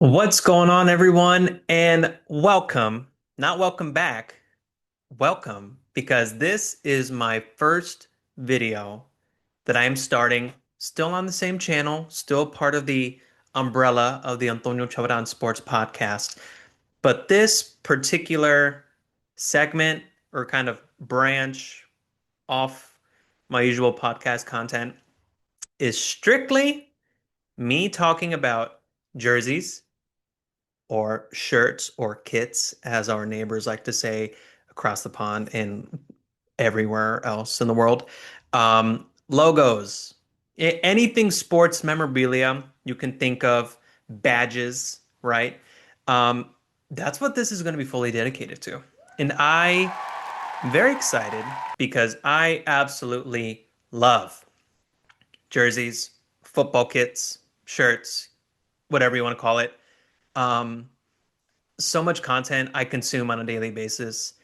What's going on, everyone? And welcome, not welcome back, welcome, because this is my first video that I am starting, still on the same channel, still part of the umbrella of the Antonio Chavran Sports Podcast. But this particular segment or kind of branch off my usual podcast content is strictly me talking about jerseys or shirts or kits, as our neighbors like to say across the pond and everywhere else in the world. Logos, anything sports memorabilia you can think of, badges, right? Um, that's what this is going to be fully dedicated to. And I'm very excited because I absolutely love jerseys, football kits, shirts, whatever you want to call it. Um, so much content I consume on a daily basis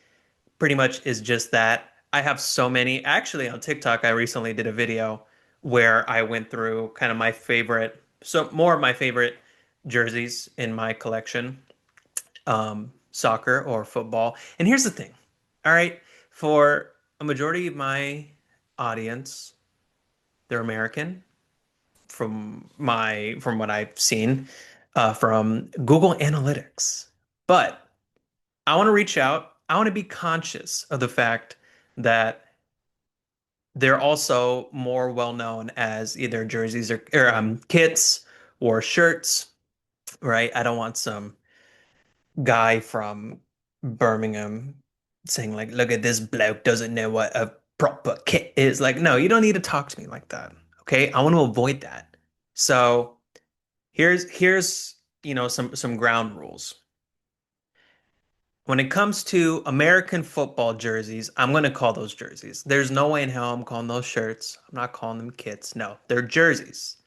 pretty much is just that. I have so many. Actually, on TikTok, I recently did a video where I went through kind of my favorite, so more of my favorite jerseys in my collection, soccer or football. And here's the thing. All right, for a majority of my audience, they're American from what I've seen from Google Analytics. But I want to reach out. I want to be conscious of the fact that they're also more well known as either jerseys or kits or shirts, right? I don't want some guy from Birmingham saying like, "Look at this bloke doesn't know what a proper kit is." Like, no, you don't need to talk to me like that. Okay? I want to avoid that. So here's some ground rules. When it comes to American football jerseys, I'm going to call those jerseys. There's no way in hell I'm calling those shirts. I'm not calling them kits. No, they're jerseys.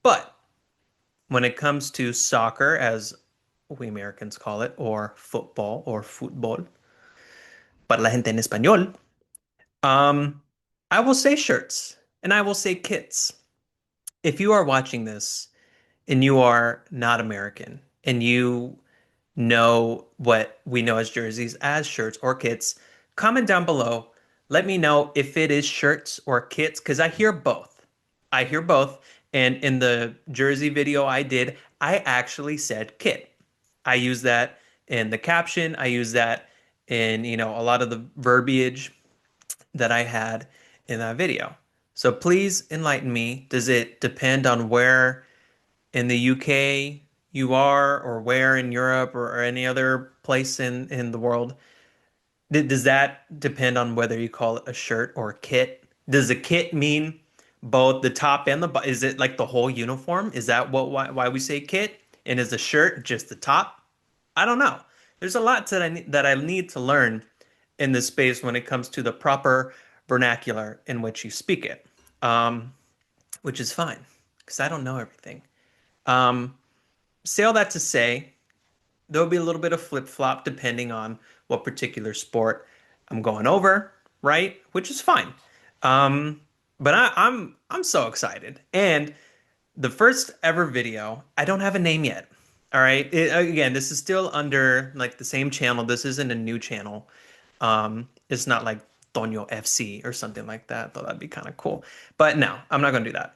But when it comes to soccer, as we Americans call it, or football or football, para la gente en español, um, I will say shirts and I will say kits. If you are watching this and you are not American and you know what we know as jerseys as shirts or kits, comment down below. Let me know if it is shirts or kits because I hear both. I hear both. And in the jersey video I did, I actually said kit. I use that in the caption. I use that in, a lot of the verbiage that I had in that video. So please enlighten me. Does it depend on where in the UK you are, or where in Europe or any other place in the world? Does that depend on whether you call it a shirt or a kit? Does a kit mean both the top and is it like the whole uniform? Is that why we say kit? And is the shirt just the top? I don't know. There's a lot that I need to learn in this space when it comes to the proper vernacular in which you speak it, um, which is fine because I don't know everything. Um, Say all that to say, there'll be a little bit of flip-flop depending on what particular sport I'm going over, right? Which is fine. Um, but I'm so excited. And the first ever video, I don't have a name yet. All right. Again, this is still under like the same channel. This isn't a new channel. It's not like Tonyo FC or something like that, though that'd be kind of cool. But no, I'm not gonna do that.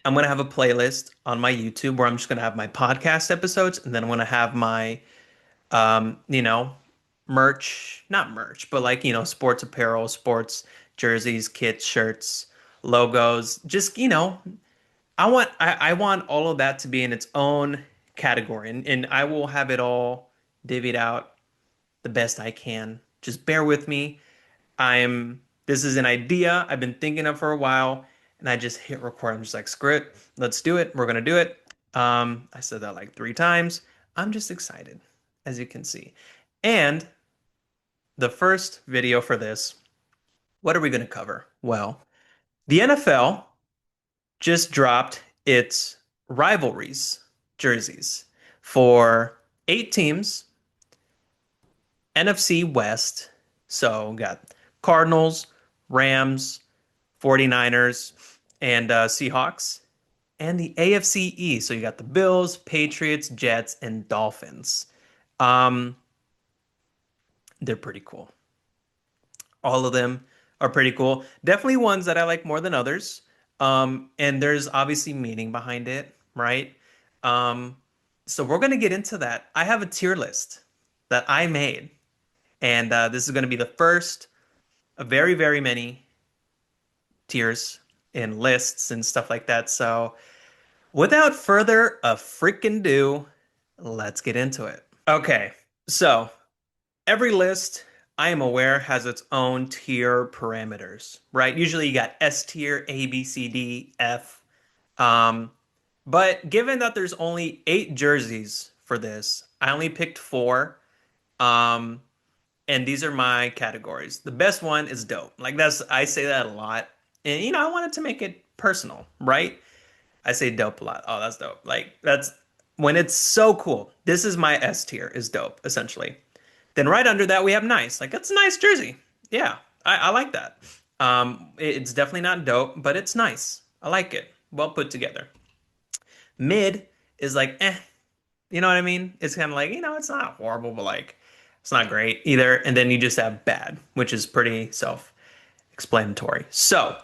I'm gonna have a playlist on my YouTube where I'm just gonna have my podcast episodes, and then I'm gonna have my, um, you know, merch, not merch, but like, sports apparel, sports jerseys, kits, shirts, logos. Just, I want all of that to be in its own category, and I will have it all divvied out the best I can. Just bear with me. This is an idea I've been thinking of for a while, and I just hit record. I'm just like, screw it, let's do it. We're gonna do it. I said that like 3 times. I'm just excited, as you can see. And the first video for this, what are we gonna cover? Well, the NFL just dropped its rivalries jerseys for 8 teams, NFC West. So got Cardinals, Rams, 49ers, and Seahawks. and the AFC East. So you got the Bills, Patriots, Jets, and Dolphins. Um, they're pretty cool. All of them are pretty cool. Definitely ones that I like more than others. And there's obviously meaning behind it, right? Um, so we're gonna get into that. I have a tier list that I made, and this is gonna be the first of very, very many tiers and lists and stuff like that. So without further a freaking ado, let's get into it. Okay, so every list I am aware has its own tier parameters, right? Usually you got S tier, A, B, C, D, F. Um, but given that there's only 8 jerseys for this, I only picked four. Um, and these are my categories. The best one is dope. Like that's I say that a lot. And I wanted to make it personal, right? I say dope a lot. Oh, that's dope. Like that's when it's so cool. This is my S tier is dope, essentially. Then right under that we have nice. Like that's a nice jersey. Yeah, I like that. It's definitely not dope, but it's nice. I like it. Well put together. Mid is like you know what I mean? It's kind of like, it's not horrible, but like it's not great either. And then you just have bad, which is pretty self-explanatory. So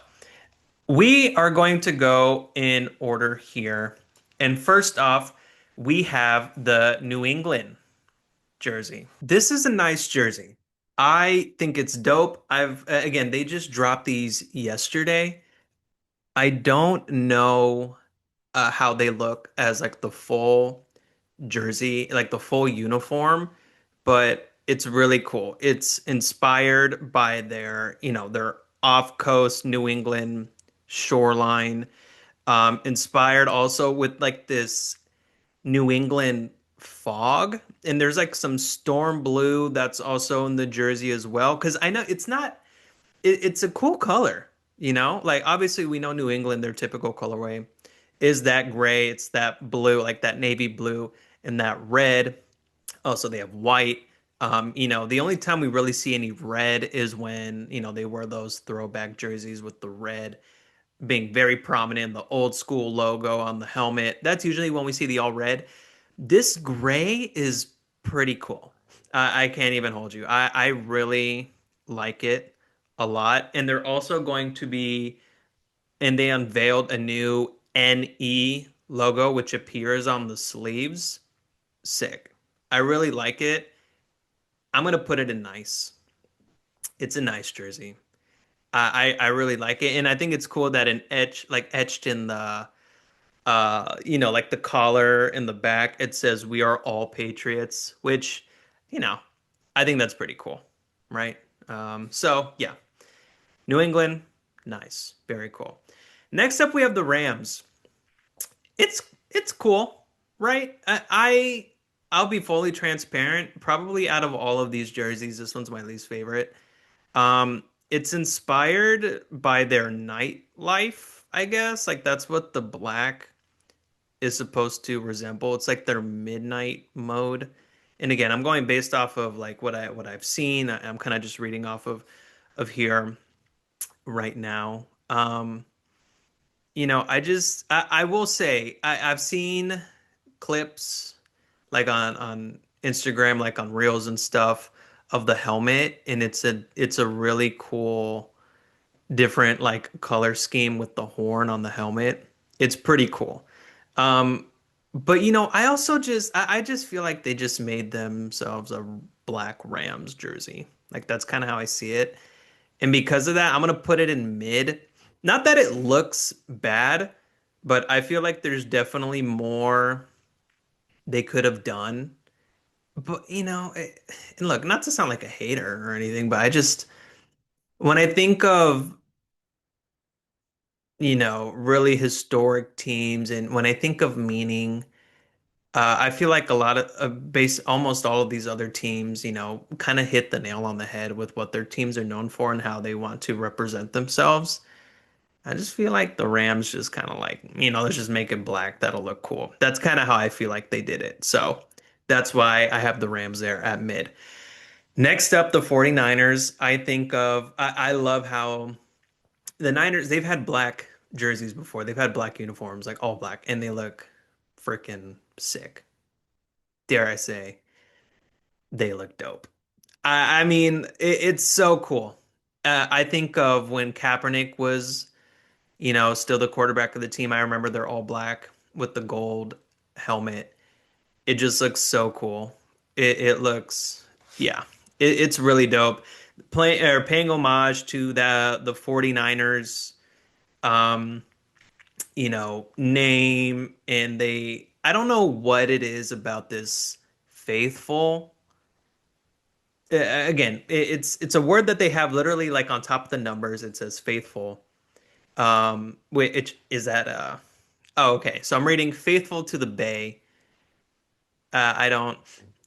we are going to go in order here. And first off, we have the New England jersey. This is a nice jersey. I think it's dope. Again, they just dropped these yesterday. I don't know how they look as like the full jersey, like the full uniform, but it's really cool. It's inspired by their off-coast New England shoreline, inspired also with like this New England fog, and there's like some storm blue that's also in the jersey as well. Because I know it's not, it's a cool color, Like obviously we know New England, their typical colorway is that gray, it's that blue, like that navy blue and that red. Also, they have white. The only time we really see any red is when, they wear those throwback jerseys with the red being very prominent, the old school logo on the helmet. That's usually when we see the all red. This gray is pretty cool. I can't even hold you. I really like it a lot. And they're also going to be, and they unveiled a new NE logo, which appears on the sleeves. Sick. I really like it. I'm gonna put it in nice. It's a nice jersey. I really like it, and I think it's cool that etched in the like the collar in the back, it says "We are all patriots," which, you know, I think that's pretty cool, right? So yeah, New England, nice, very cool. Next up, we have the Rams. It's it's cool, right? I'll be fully transparent. Probably out of all of these jerseys, this one's my least favorite. It's inspired by their nightlife, I guess. Like that's what the black is supposed to resemble. It's like their midnight mode. And again, I'm going based off of like what I've seen. I'm kind of just reading off of here right now. I will say I've seen clips like on Instagram, like on Reels and stuff of the helmet, and it's a really cool different like color scheme with the horn on the helmet. It's pretty cool. Um, but I also I just feel like they just made themselves a black Rams jersey. Like that's kind of how I see it. And because of that, I'm gonna put it in mid. Not that it looks bad, but I feel like there's definitely more they could have done. But and look, not to sound like a hater or anything, but I just when I think of really historic teams. And when I think of meaning, I feel like a lot of almost all of these other teams, kind of hit the nail on the head with what their teams are known for and how they want to represent themselves. I just feel like the Rams just kind of like, let's just make it black. That'll look cool. That's kind of how I feel like they did it. So that's why I have the Rams there at mid. Next up, the 49ers. I love how the Niners, they've had black jerseys before. They've had black uniforms, like all black, and they look freaking sick. Dare I say, they look dope. I mean, it's so cool. I think of when Kaepernick was, still the quarterback of the team. I remember they're all black with the gold helmet. It just looks so cool. It looks, yeah, it's really dope. Paying homage to the 49ers, um, name, and I don't know what it is about this faithful. Again, it's a word that they have literally like on top of the numbers. It says faithful. Which is that oh, okay. So I'm reading faithful to the Bay. I don't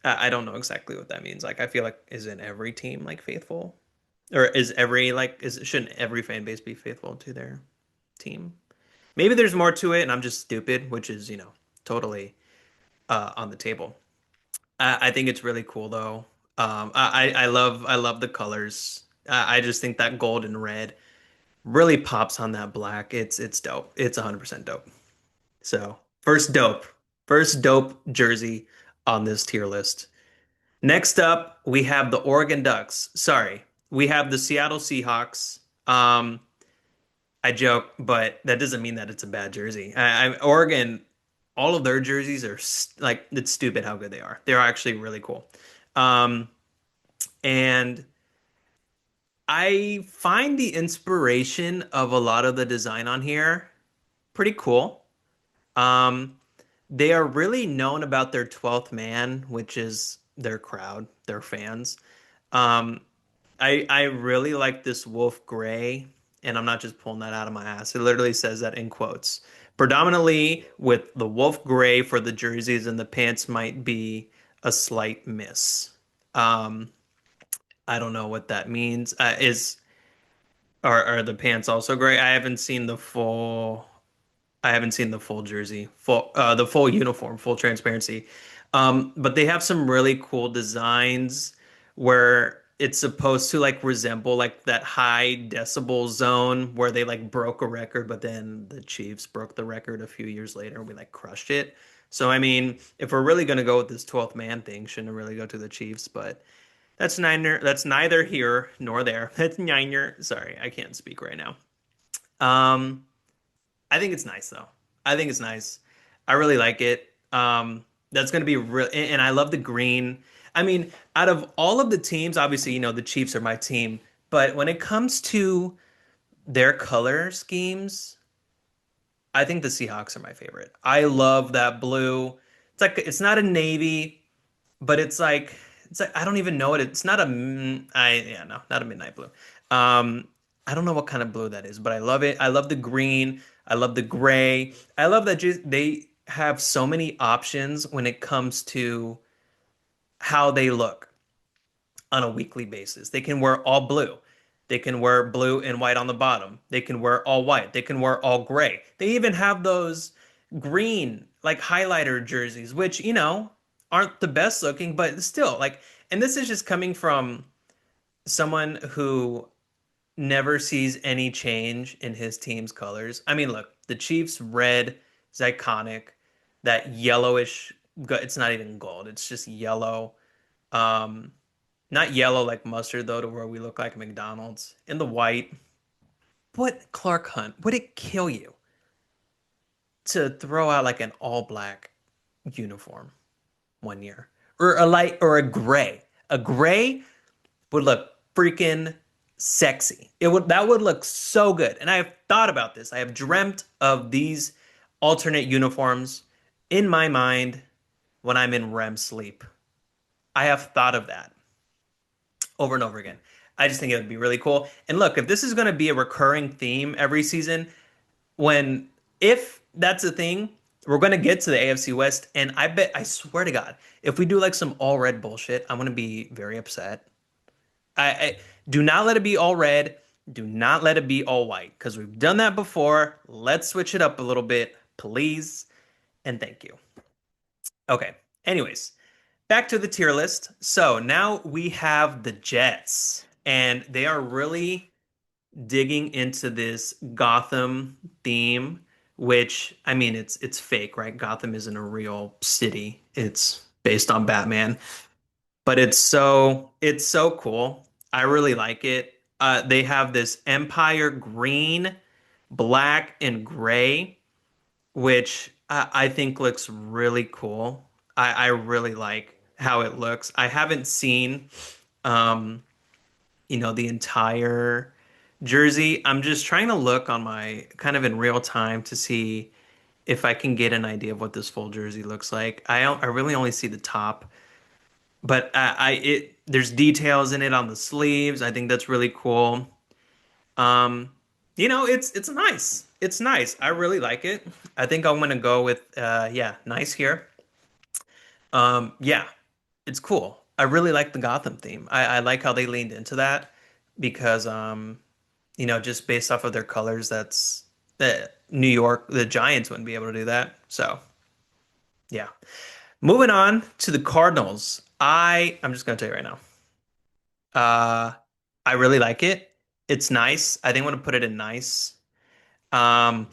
I don't know exactly what that means. Like I feel like isn't every team like faithful? Or is every like is shouldn't every fan base be faithful to their team? Maybe there's more to it and I'm just stupid, which is, totally on the table. I think it's really cool though. I love the colors. I just think that gold and red really pops on that black. It's dope. It's 100% dope. So first dope jersey on this tier list. Next up, we have the Oregon Ducks. Sorry, we have the Seattle Seahawks. I joke, but that doesn't mean that it's a bad jersey. Oregon, all of their jerseys are like it's stupid how good they are. They're actually really cool. Um, and I find the inspiration of a lot of the design on here pretty cool. Um, they are really known about their 12th man, which is their crowd, their fans. Um, I really like this wolf gray, and I'm not just pulling that out of my ass. It literally says that in quotes. Predominantly with the wolf gray for the jerseys and the pants might be a slight miss. Um, I don't know what that means. Are the pants also gray? I haven't seen the full jersey, the full uniform, full transparency. But they have some really cool designs where it's supposed to like resemble like that high decibel zone where they like broke a record, but then the Chiefs broke the record a few years later and we like crushed it. So I mean, if we're really gonna go with this 12th man thing, shouldn't really go to the Chiefs, but that's neither here nor there. That's neither. Sorry, I can't speak right now. Um, I think it's nice though. I think it's nice. I really like it. That's going to be real, and I love the green. I mean, out of all of the teams, obviously, the Chiefs are my team, but when it comes to their color schemes, I think the Seahawks are my favorite. I love that blue. It's not a navy, but it's like I don't even know it. It's not a I yeah, no, not a midnight blue. Um I don't know what kind of blue that is, but I love it. I love the green. I love the gray. I love that just they have so many options when it comes to how they look on a weekly basis. They can wear all blue. They can wear blue and white on the bottom. They can wear all white. They can wear all gray. They even have those green, like highlighter jerseys, which, aren't the best looking, but still, like, and this is just coming from someone who never sees any change in his team's colors. I mean, look, the Chiefs' red is iconic. That yellowish, it's not even gold, it's just yellow. Um, Not yellow like mustard though, to where we look like McDonald's. In the white. What Clark Hunt? Would it kill you to throw out like an all black uniform one year? Or a light or a gray? A gray would look freaking sexy. That would look so good. And I have thought about this. I have dreamt of these alternate uniforms in my mind when I'm in REM sleep. I have thought of that over and over again. I just think it would be really cool. And look, if this is going to be a recurring theme every season, when if that's a thing, we're going to get to the AFC West, and I swear to God, if we do like some all red bullshit, I'm going to be very upset. I do not let it be all red. Do not let it be all white because we've done that before. Let's switch it up a little bit, please, and thank you. Okay. Anyways, back to the tier list. So now we have the Jets, and they are really digging into this Gotham theme, which I mean it's fake, right? Gotham isn't a real city. It's based on Batman, but it's so cool. I really like it. They have this Empire green, black, and gray, which I think looks really cool. I really like how it looks. I haven't seen um, the entire jersey. I'm just trying to look on my kind of in real time to see if I can get an idea of what this full jersey looks like. I really only see the top, but there's details in it on the sleeves. I think that's really cool. Um, it's nice. It's nice. I really like it. I think I'm gonna go with yeah, nice here. Yeah, it's cool. I really like the Gotham theme. I like how they leaned into that because just based off of their colors, that's New York, the Giants wouldn't be able to do that. So yeah. Moving on to the Cardinals. I'm just gonna tell you right now. Uh I really like it. It's nice. I think I'm gonna put it in nice. Um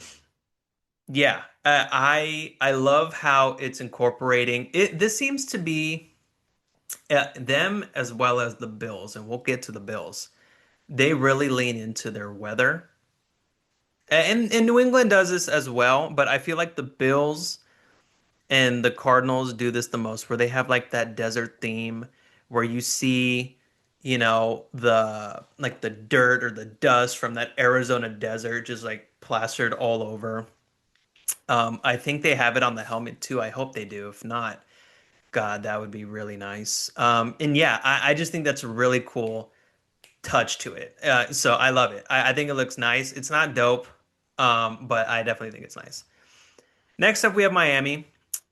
yeah. I love how it's incorporating it. This seems to be them as well as the Bills, and we'll get to the Bills. They really lean into their weather. And New England does this as well, but I feel like the Bills and the Cardinals do this the most, where they have like that desert theme where you see, the dirt or the dust from that Arizona desert just like plastered all over. I think they have it on the helmet too. I hope they do. If not, God, that would be really nice. And yeah, I just think that's a really cool touch to it. So I love it. I think it looks nice. It's not dope, but I definitely think it's nice. Next up, we have Miami.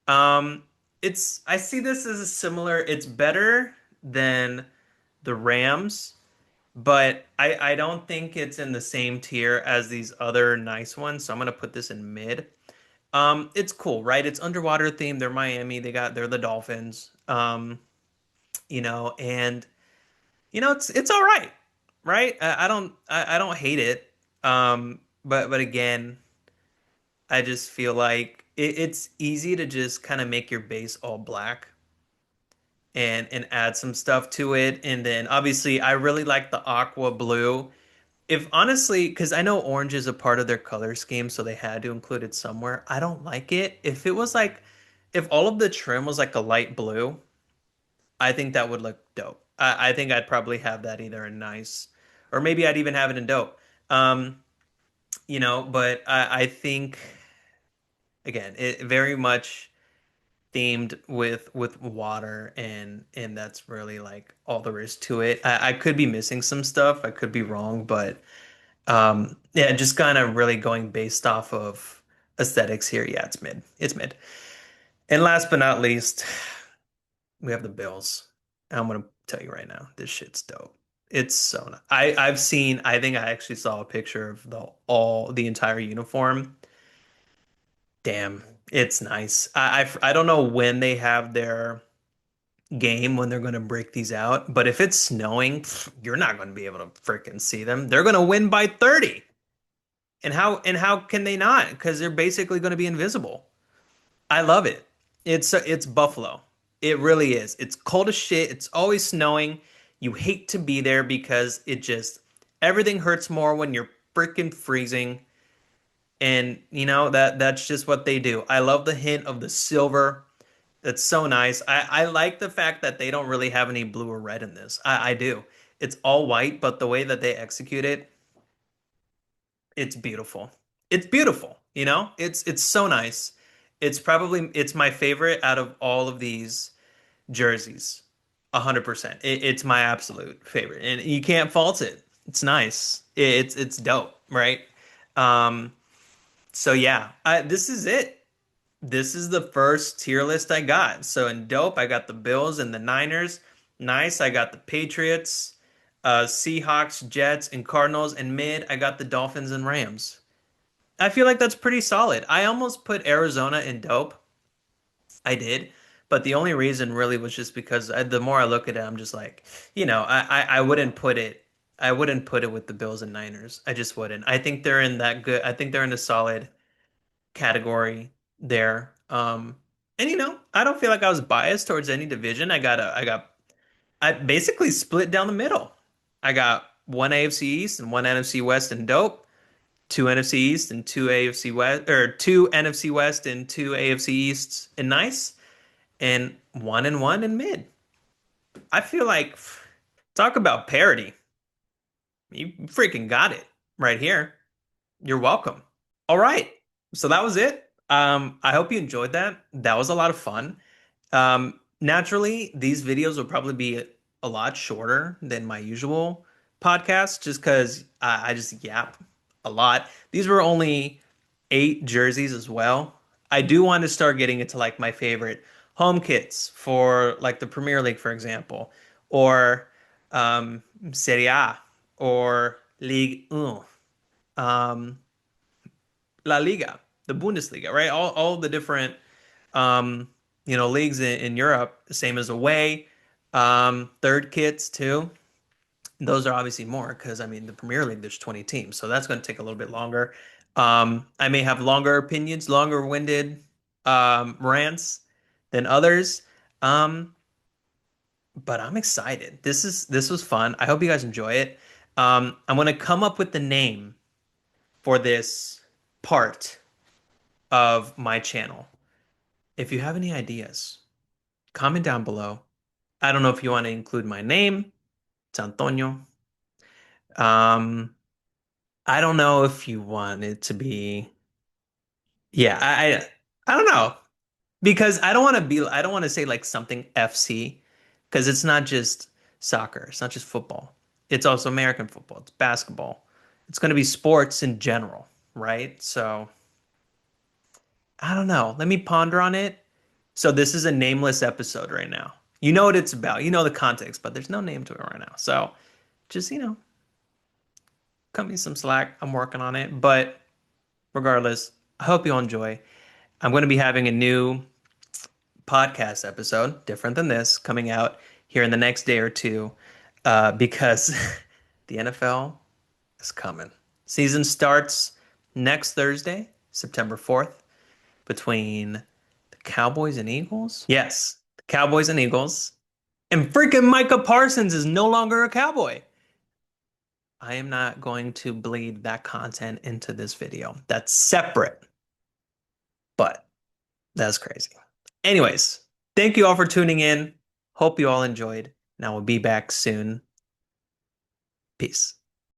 Um, I see this as a similar. It's better than the Rams, but I don't think it's in the same tier as these other nice ones. So I'm gonna put this in mid. It's cool, right? It's underwater theme. They're Miami. They're the Dolphins. And it's all right, right? I don't hate it. But again, I just feel like it's easy to just kind of make your base all black and add some stuff to it. And then obviously I really like the aqua blue. If honestly, because I know orange is a part of their color scheme, so they had to include it somewhere. I don't like it. If all of the trim was like a light blue, I think that would look dope. I think I'd probably have that either in nice, or maybe I'd even have it in dope. Um, but I think again, it very much themed with water, and that's really like all there is to it. I could be missing some stuff. I could be wrong, but yeah, just kind of really going based off of aesthetics here. Yeah, it's mid. It's mid. And last but not least, we have the Bills. I'm gonna tell you right now, this shit's dope. It's so nice. I think I actually saw a picture of the entire uniform. Damn, it's nice. I don't know when they have their game when they're gonna break these out, but if it's snowing, you're not gonna be able to freaking see them. They're gonna win by 30. And how can they not? Because they're basically gonna be invisible. I love it. It's Buffalo. It really is. It's cold as shit. It's always snowing. You hate to be there because everything hurts more when you're freaking freezing. And that's just what they do. I love the hint of the silver. That's so nice. I like the fact that they don't really have any blue or red in this. I do. It's all white, but the way that they execute it, it's beautiful. It's beautiful, It's so nice. It's my favorite out of all of these jerseys. 100%. It's my absolute favorite. And you can't fault it. It's nice. It's dope, right? Um, so yeah, this is it. This is the first tier list I got. So in dope, I got the Bills and the Niners. Nice, I got the Patriots, Seahawks, Jets, and Cardinals. And mid, I got the Dolphins and Rams. I feel like that's pretty solid. I almost put Arizona in dope. I did, but the only reason really was just because the more I look at it, I'm just like, I wouldn't put it. I wouldn't put it with the Bills and Niners. I just wouldn't. I think they're in that good. I think they're in a solid category there. And I don't feel like I was biased towards any division. I basically split down the middle. I got one AFC East and one NFC West and dope, two NFC East and two AFC West, or two NFC West and two AFC Easts and nice, and one and mid. I feel like talk about parity. You freaking got it right here. You're welcome. All right. So that was it. I hope you enjoyed that. That was a lot of fun. Naturally, these videos will probably be a lot shorter than my usual podcast just because I just yap a lot. These were only 8 jerseys as well. I do want to start getting into like my favorite home kits for like the Premier League, for example, or Serie A or Ligue 1, um, La Liga, the Bundesliga, right? All the different um, leagues in Europe, same as away. Third kits too. Those are obviously more because I mean the Premier League, there's 20 teams, so that's going to take a little bit longer. I may have longer opinions, longer winded rants than others. Um, but I'm excited. This was fun. I hope you guys enjoy it. I'm gonna come up with the name for this part of my channel. If you have any ideas, comment down below. I don't know if you want to include my name. It's Antonio. Um, I don't know if you want it to be. Yeah, I don't know because I don't want to say like something FC because it's not just soccer. It's not just football. It's also American football. It's basketball. It's going to be sports in general, right? So I don't know. Let me ponder on it. So this is a nameless episode right now. You know what it's about. You know the context, but there's no name to it right now. So just, cut me some slack. I'm working on it. But regardless, I hope you all enjoy. I'm going to be having a new podcast episode, different than this, coming out here in the next day or two, because the NFL is coming. Season starts next Thursday, September 4th, between the Cowboys and Eagles. Yes, the Cowboys and Eagles. And freaking Micah Parsons is no longer a Cowboy. I am not going to bleed that content into this video. That's separate, but that's crazy. Anyways, thank you all for tuning in. Hope you all enjoyed. And I will be back soon. Peace.